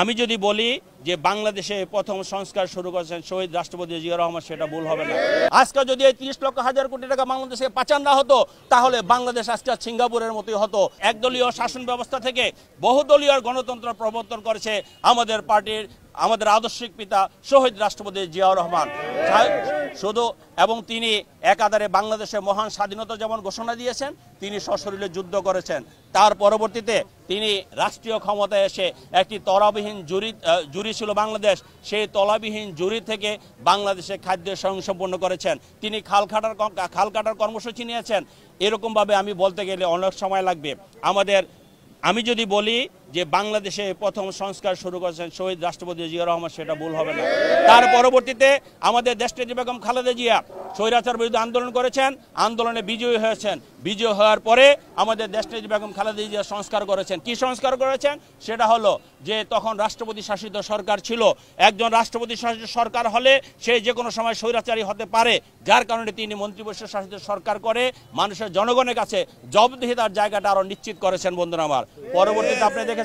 আমি যদি বলি যে বাংলাদেশে প্রথম সংস্কার শুরু করেছেন শহীদ রাষ্ট্রপতি জিয়া রহমান, সেটা ভুল হবে না। আজকে যদি এই 30 লক্ষ হাজার কোটি টাকা বাংলাদেশে পাচার না হতো, তাহলে বাংলাদেশ আজকে সিঙ্গাপুরের মতোই হতো। একদলীয় শাসন ব্যবস্থা থেকে বহুদলীয় গণতন্ত্র প্রবর্তন করেছে আমাদের পার্টির, আমাদের আদর্শিক পিতা শহীদ রাষ্ট্রপতি জিয়াউর রহমান শুধু। এবং তিনি একাধারে বাংলাদেশে মহান স্বাধীনতা যেমন ঘোষণা দিয়েছেন, তিনি সশরীরে যুদ্ধ করেছেন। তার পরবর্তীতে তিনি রাষ্ট্রীয় ক্ষমতায় এসে একটি তলাবিহীন জুরি ছিল বাংলাদেশ, সেই তলাবিহীন জুরি থেকে বাংলাদেশে খাদ্য স্বয়ংসম্পূর্ণ করেছেন। তিনি খাল কাটার কর্মসূচি নিয়েছেন। এরকমভাবে আমি বলতে গেলে অনেক সময় লাগবে। আমি যদি বলি যে বাংলাদেশে প্রথম সংস্কার শুরু করেছেন শহীদ রাষ্ট্রপতি জিয়া রহমান, সেটা ভুল হবে না। তার পরবর্তীতে আমাদের দেশনেত্রী বেগম খালেদা জিয়া স্বৈরাচার বিরুদ্ধে আন্দোলন করেছেন, আন্দোলনে বিজয়ী হয়েছেন। বিজয় হওয়ার পরে আমাদের দেশনেত্রী বেগম খালেদা জিয়া সংস্কার করেছেন। কি সংস্কার করেছেন? সেটা হলো যে তখন রাষ্ট্রপতি শাসিত সরকার ছিল। একজন রাষ্ট্রপতি শাসিত সরকার হলে সে যে কোনো সময় স্বৈরাচারী হতে পারে, যার কারণে তিনি মন্ত্রিপরিষদ শাসিত সরকার করে মানুষের জনগণের কাছে জবাবদিহিতার জায়গাটা আরও নিশ্চিত করেছেন। বন্ধুরা আমার, পরবর্তীতে আপনি দেখেছেন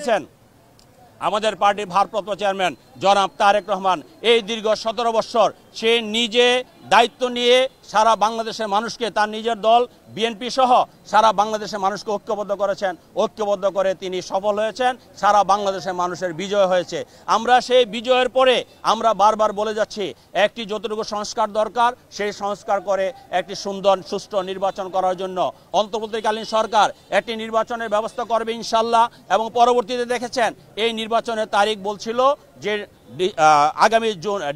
আমাদের পার্টির ভারপ্রাপ্ত চেয়ারম্যান জনাব তারেক রহমান এই দীর্ঘ 17 বছর সে নিজে দায়িত্ব নিয়ে সারা বাংলাদেশের মানুষকে, তার নিজের দল বিএনপি সহ সারা বাংলাদেশের মানুষকে ঐক্যবদ্ধ করেছেন। ঐক্যবদ্ধ করে তিনি সফল হয়েছেন, সারা বাংলাদেশের মানুষের বিজয় হয়েছে। আমরা সেই বিজয়ের পরে আমরা বারবার বলে যাচ্ছি একটি যতটুকু সংস্কার দরকার, সেই সংস্কার করে একটি সুন্দর সুষ্ঠু নির্বাচন করার জন্য অন্তর্বর্তীকালীন সরকার একটি নির্বাচনের ব্যবস্থা করবে ইনশাল্লাহ। এবং পরবর্তীতে দেখেছেন এই নির্বাচনের তারিখ বলছিল যে আগামী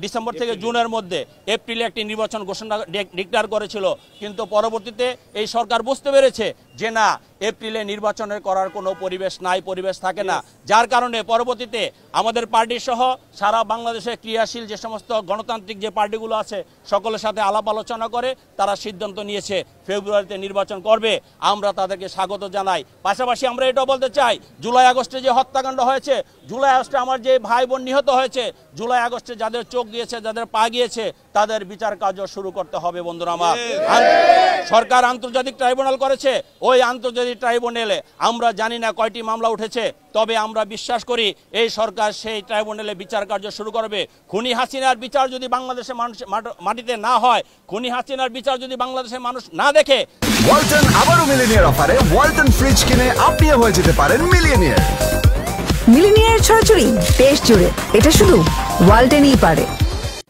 ডিসেম্বর থেকে জুনের মধ্যে, এপ্রিলে একটি নির্বাচন ঘোষণা ডিক্লেয়ার করেছিল। কিন্তু পরবর্তীতে এই সরকার বুঝতে পেরেছে যে না, এপ্রিলে নির্বাচনের করার কোনো পরিবেশ নাই, পরিবেশ থাকে না। যার কারণে পরবর্তীতে আমাদের পার্টি সহ সারা বাংলাদেশে ক্রিয়াশীল যে সমস্ত গণতান্ত্রিক যে পার্টিগুলো আছে সকলের সাথে আলাপ আলোচনা করে তারা সিদ্ধান্ত নিয়েছে ফেব্রুয়ারিতে নির্বাচন করবে। আমরা তাদেরকে স্বাগত জানাই। পাশাপাশি আমরা এটাও বলতে চাই, জুলাই আগস্টে যে হত্যাকাণ্ড হয়েছে, জুলাই আগস্টে আমার যে ভাই বোন নিহত হয়েছে, জুলাই আগস্টে যাদের চোখ গিয়েছে, যাদের পা গিয়েছে, তাদের বিচার কার্য শুরু করতে হবে। বন্ধুরা আমার, সরকার আন্তর্জাতিক ট্রাইব্যুনাল করেছে। ওই আন্তর্জাতিক ট্রাইব্যুনালে আমরা জানি না কয়টি মামলা উঠেছে, তবে আমরা বিশ্বাস করি এই সরকার সেই ট্রাইব্যুনালে বিচার কার্য শুরু করবে। খুনি হাসিনার বিচার যদি বাংলাদেশের মানুষ মাটিতে না হয়, খুনি হাসিনার বিচার যদি বাংলাদেশের মানুষ না দেখে, ওয়ালটন আবারও মিলিনিয়ার অফারে ওয়ালটন ফ্রিজ কিনে আপনিও হয়ে যেতে পারেন মিলিয়নিয়ার। মিলিনিয়ার ছড়াছড়ি দেশ জুড়ে, এটা শুধু ওয়ালটনই পারে।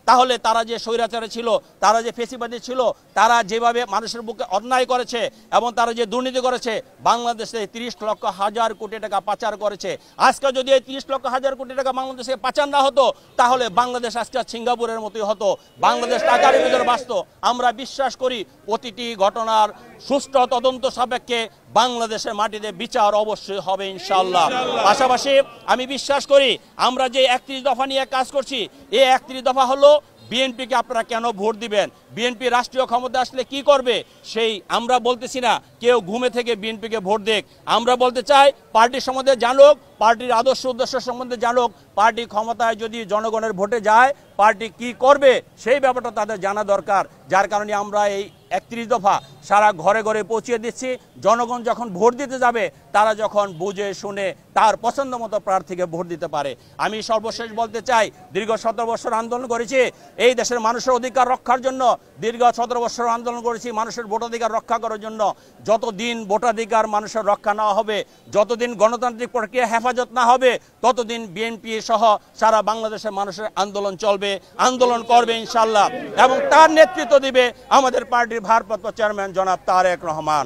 তাহলে তারা যে স্বৈরাচারে ছিল, তারা যে ফেসিবাদী ছিল, তারা যেভাবে মানুষের বুকে অন্যায় করেছে এবং তারা যে দুর্নীতি করেছে, বাংলাদেশে 30 লক্ষ হাজার কোটি টাকা পাচার করেছে। আজকে যদি এই 30 লক্ষ হাজার কোটি টাকা বাংলাদেশে পাচার না হতো, তাহলে বাংলাদেশ আজকে সিঙ্গাপুরের মতোই হতো। বাংলাদেশ টাকার ভিতরে বাঁচত। আমরা বিশ্বাস করি প্রতিটি ঘটনার সুষ্ঠু তদন্ত সাপেক্ষে বাংলাদেশের মাটিতে বিচার অবশ্যই হবে ইনশাআল্লাহ। পাশাপাশি আমি বিশ্বাস করি আমরা যে 31 দফা নিয়ে কাজ করছি, এই 31 দফা হলো বিএনপিকে আপনারা কেন ভোট দিবেন, বিএনপি রাষ্ট্রীয় ক্ষমতা আসলে কি করবে, সেই আমরা বলতেছি না কেউ ঘুমে থেকে বিএনপিকে ভোট দেখ। আমরা বলতে চাই পার্টির সম্বন্ধে জানুক, পার্টির আদর্শ উদ্দেশ্য সম্বন্ধে জানুক। পার্টি ক্ষমতায় যদি জনগণের ভোটে যায়, পার্টি কি করবে সেই ব্যাপারটা তাদের জানা দরকার। যার কারণে আমরা এই 31 দফা সারা ঘরে ঘরে পৌঁছিয়ে দিচ্ছি। জনগণ যখন ভোট দিতে যাবে, তারা যখন বুঝে শুনে তার পছন্দ মতো প্রার্থীকে ভোট দিতে পারে। আমি সর্বশেষ বলতে চাই, দীর্ঘ 17 বছর আন্দোলন করেছি এই দেশের মানুষের অধিকার রক্ষার জন্য। দীর্ঘ 17 বছর আন্দোলন করেছি মানুষের ভোটাধিকার রক্ষা করার জন্য। যতদিন ভোটাধিকার মানুষের রক্ষা না হবে, যতদিন গণতান্ত্রিক প্রক্রিয়া হেফাজত না হবে, ততদিন বিএনপি সহ সারা বাংলাদেশের মানুষের আন্দোলন চলবে, আন্দোলন করবে ইনশাআল্লাহ। এবং তার নেতৃত্ব দিবে আমাদের পার্টির ভারপ্রাপ্ত চেয়ারম্যান জনাব তারেক রহমান।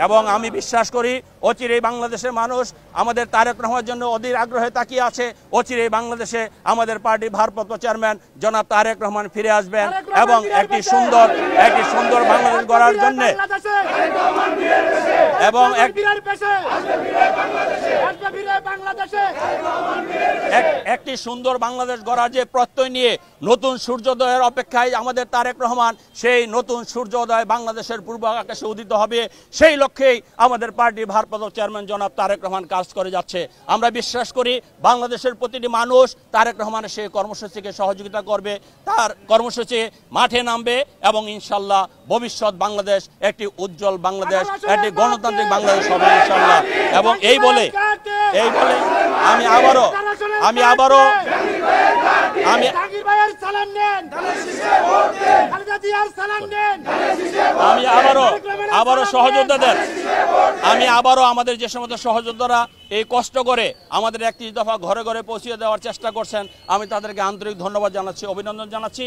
এবং আমি বিশ্বাস করি অচিরেই বাংলাদেশের মানুষ আমাদের তারেক রহমানের জন্য অধীর আগ্রহে তাকিয়ে আছে। অচিরেই বাংলাদেশে আমাদের পার্টির ভারপ্রাপ্ত চেয়ারম্যান জনাব তারেক রহমান ফিরে আসবেন এবং একটি সুন্দর বাংলাদেশ গড়ার জন্য এবং একটি সুন্দর বাংলাদেশ গড়ার যে প্রত্যয় নিয়ে নতুন সূর্যোদয়ের অপেক্ষায় আমাদের তারেক রহমান, সেই নতুন সূর্যোদয় বাংলাদেশের পূর্ব আকাশে উদিত হবে, সেই লক্ষ্যেই আমাদের পার্টির ভারপ্রাপ্ত চেয়ারম্যান জনাব তারেক রহমান কাজ করে যাচ্ছে। আমরা বিশ্বাস করি বাংলাদেশের প্রতিটি মানুষ তারেক রহমানের সেই কর্মসূচিকে সহযোগিতা করবে, তার কর্মসূচি মাঠে নামবে এবং ইনশাল্লাহ ভবিষ্যৎ বাংলাদেশ একটি উজ্জ্বল বাংলাদেশ, একটি গণতান্ত্রিক বাংলাদেশ হবে ইনশাল্লাহ। এবং এই বলে এই বলে আমি আবারও সহযোদ্ধাদের আমি আবারও আমাদের যে সমস্ত সহযোদ্ধারা এই কষ্ট করে আমাদের 31 দফা ঘরে ঘরে পৌঁছে দেওয়ার চেষ্টা করছেন আমি তাদেরকে আন্তরিক ধন্যবাদ জানাচ্ছি, অভিনন্দন জানাচ্ছি।